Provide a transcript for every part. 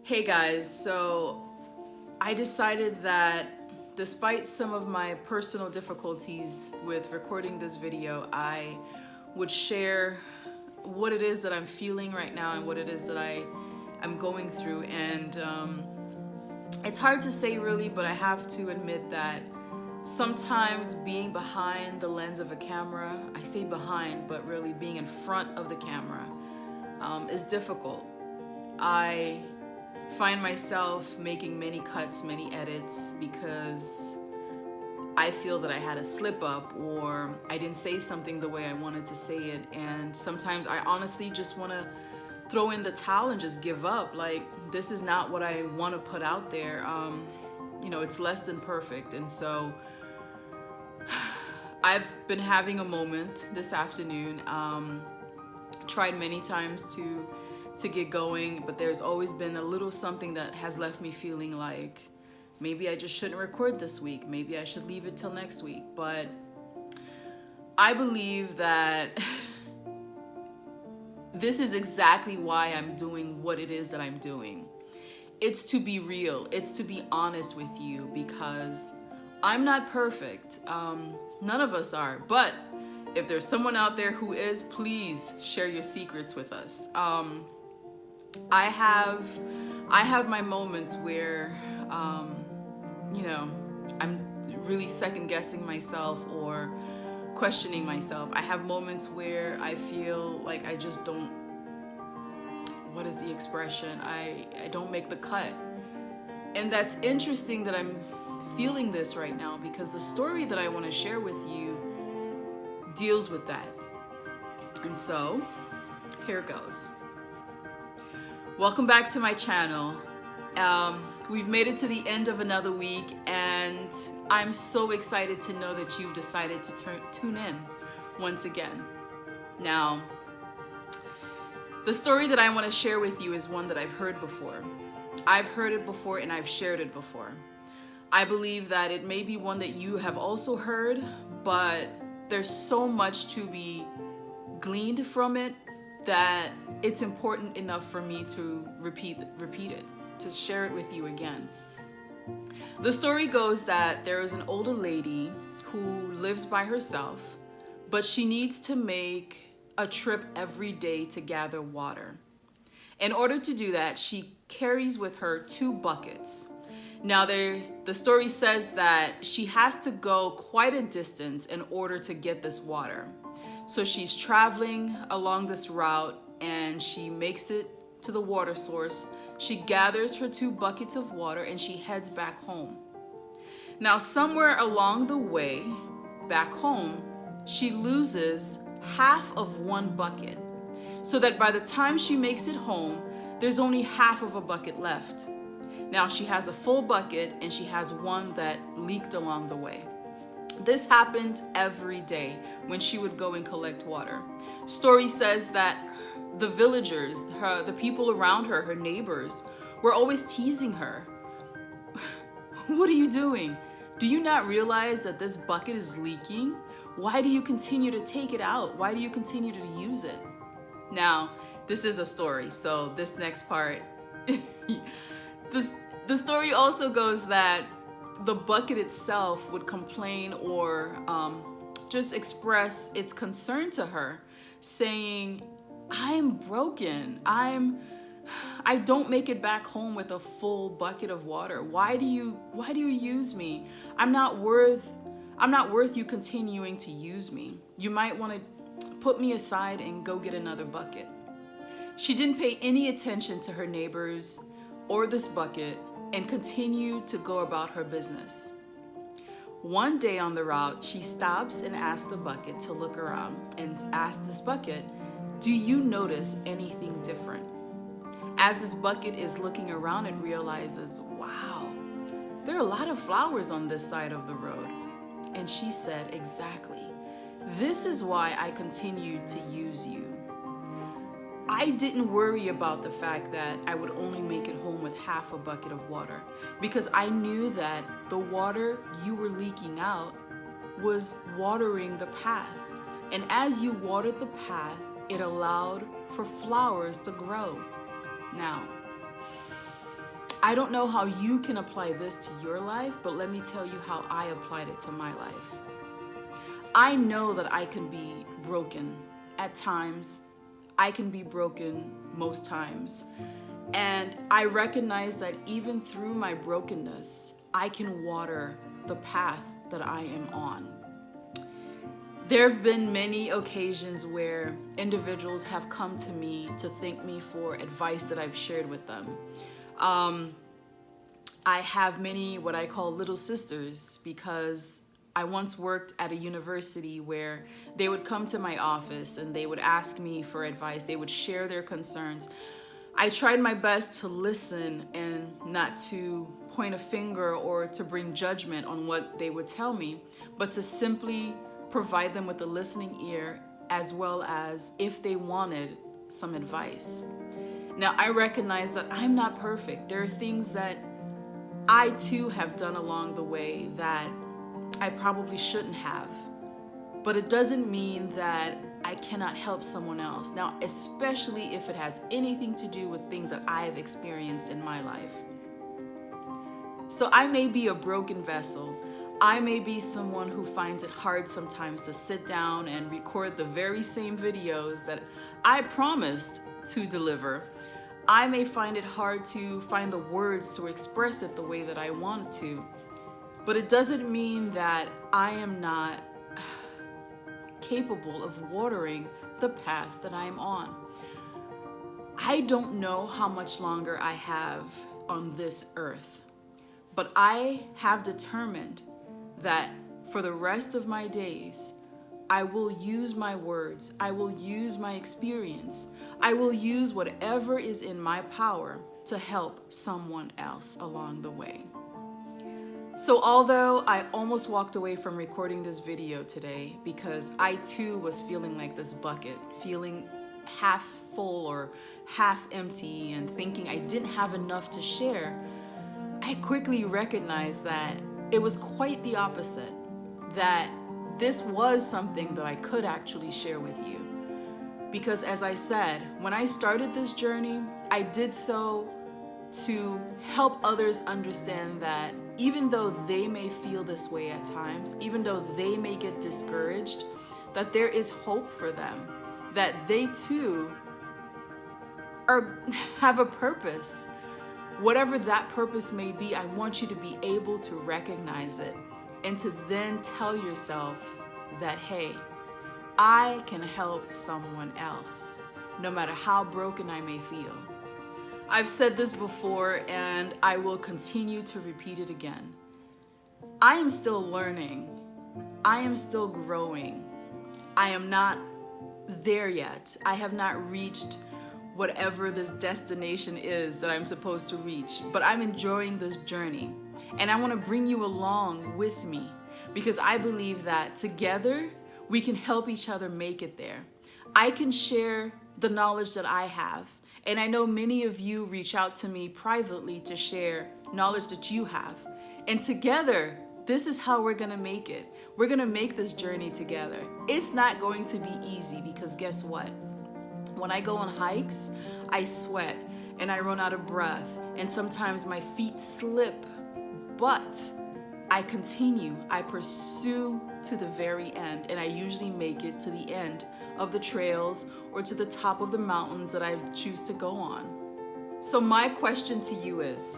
Hey guys, so I decided that despite some of my personal difficulties with recording this video, I would share what it is that I'm feeling right now and what it is that I'm going through. And it's hard to say really, but I have to admit that sometimes being behind the lens of a camera, I say behind, but really being in front of the camera is difficult. I find myself making many cuts, many edits because I feel that I had a slip up or I didn't say something the way I wanted to say it. And sometimes I honestly just want to throw in the towel and just give up. Like, this is not what I want to put out there. It's less than perfect. And so I've been having a moment this afternoon. Tried many times to get going, but there's always been a little something that has left me feeling like maybe I just shouldn't record this week. Maybe I should leave it till next week. But I believe that this is exactly why I'm doing what it is that I'm doing. It's to be real. It's to be honest with you because I'm not perfect. None of us are. But if there's someone out there who is, please share your secrets with us. I have my moments where, I'm really second guessing myself or questioning myself. I have moments where I feel like I just don't, what is the expression? I don't make the cut. And that's interesting that I'm feeling this right now because the story that I want to share with you deals with that. And so, here goes. Welcome back to my channel. We've made it to the end of another week and I'm so excited to know that you've decided to tune in once again. Now, the story that I want to share with you is one that I've heard before. I've heard it before and I've shared it before. I believe that it may be one that you have also heard, but there's so much to be gleaned from it that it's important enough for me to repeat it, to share it with you again. The story goes that there is an older lady who lives by herself, but she needs to make a trip every day to gather water. In order to do that, she carries with her 2 buckets. Now, the story says that she has to go quite a distance in order to get this water. So she's traveling along this route and she makes it to the water source. She gathers her 2 buckets of water and she heads back home. Now, somewhere along the way back home, she loses half of 1 bucket, so that by the time she makes it home, there's only half of a bucket left. Now, she has a full bucket and she has one that leaked along the way. This happened every day when she would go and collect water. Story says that the villagers, the people around her, her neighbors, were always teasing her. What are you doing? Do you not realize that this bucket is leaking? Why do you continue to take it out? Why do you continue to use it? Now, this is a story, so this next part, the story also goes that the bucket itself would complain or just express its concern to her, saying, I'm broken. I don't make it back home with a full bucket of water. Why do you use me? I'm not worth you continuing to use me. You might want to put me aside and go get another bucket. She didn't pay any attention to her neighbors or this bucket and continued to go about her business. One day on the route, she stops and asks the bucket to look around and asks this bucket, do you notice anything different? As this bucket is looking around, it realizes, wow, there are a lot of flowers on this side of the road. And she said, exactly. This is why I continued to use you. I didn't worry about the fact that I would only make it home with half a bucket of water because I knew that the water you were leaking out was watering the path. And as you watered the path, it allowed for flowers to grow. Now, I don't know how you can apply this to your life, but let me tell you how I applied it to my life. I know that I can be broken at times. I can be broken most times. And I recognize that even through my brokenness, I can water the path that I am on. There have been many occasions where individuals have come to me to thank me for advice that I've shared with them. I have many what I call little sisters, because I once worked at a university where they would come to my office and they would ask me for advice. They would share their concerns. I tried my best to listen and not to point a finger or to bring judgment on what they would tell me, but to simply provide them with a listening ear, as well as if they wanted some advice. Now, I recognize that I'm not perfect. There are things that I too have done along the way that I probably shouldn't have, but it doesn't mean that I cannot help someone else. Now, especially if it has anything to do with things that I have experienced in my life. So I may be a broken vessel. I may be someone who finds it hard sometimes to sit down and record the very same videos that I promised to deliver. I may find it hard to find the words to express it the way that I want to. But it doesn't mean that I am not capable of watering the path that I'm on. I don't know how much longer I have on this earth, but I have determined that for the rest of my days, I will use my words, I will use my experience, I will use whatever is in my power to help someone else along the way. So although I almost walked away from recording this video today because I too was feeling like this bucket, feeling half full or half empty and thinking I didn't have enough to share, I quickly recognized that it was quite the opposite, that this was something that I could actually share with you. Because as I said, when I started this journey, I did so to help others understand that even though they may feel this way at times, even though they may get discouraged, that there is hope for them, that they too have a purpose. Whatever that purpose may be, I want you to be able to recognize it and to then tell yourself that, hey, I can help someone else, no matter how broken I may feel. I've said this before and I will continue to repeat it again. I am still learning. I am still growing. I am not there yet. I have not reached whatever this destination is that I'm supposed to reach, but I'm enjoying this journey. And I want to bring you along with me because I believe that together we can help each other make it there. I can share the knowledge that I have. And I know many of you reach out to me privately to share knowledge that you have. And together, this is how we're gonna make it. We're gonna make this journey together. It's not going to be easy because guess what? When I go on hikes, I sweat and I run out of breath and sometimes my feet slip, but I continue, I pursue to the very end, and I usually make it to the end of the trails or to the top of the mountains that I choose to go on. So my question to you is,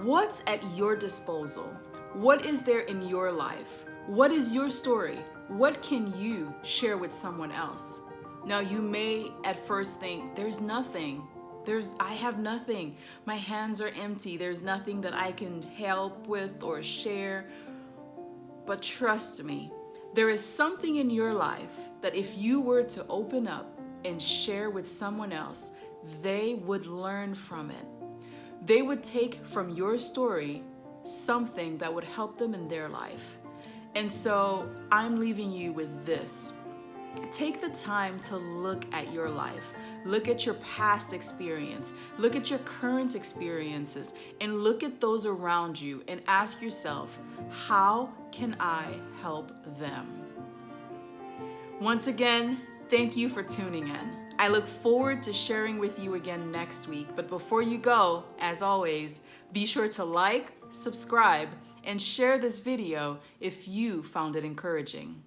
what's at your disposal? What is there in your life? What is your story? What can you share with someone else? Now you may at first think, there's nothing. I have nothing. My hands are empty. There's nothing that I can help with or share. But trust me, there is something in your life that if you were to open up and share with someone else, they would learn from it. They would take from your story something that would help them in their life. And so I'm leaving you with this. Take the time to look at your life. Look at your past experience. Look at your current experiences and look at those around you and ask yourself, how can I help them? Once again, thank you for tuning in. I look forward to sharing with you again next week. But before you go, as always, Be sure to like, subscribe, and share this video if you found it encouraging.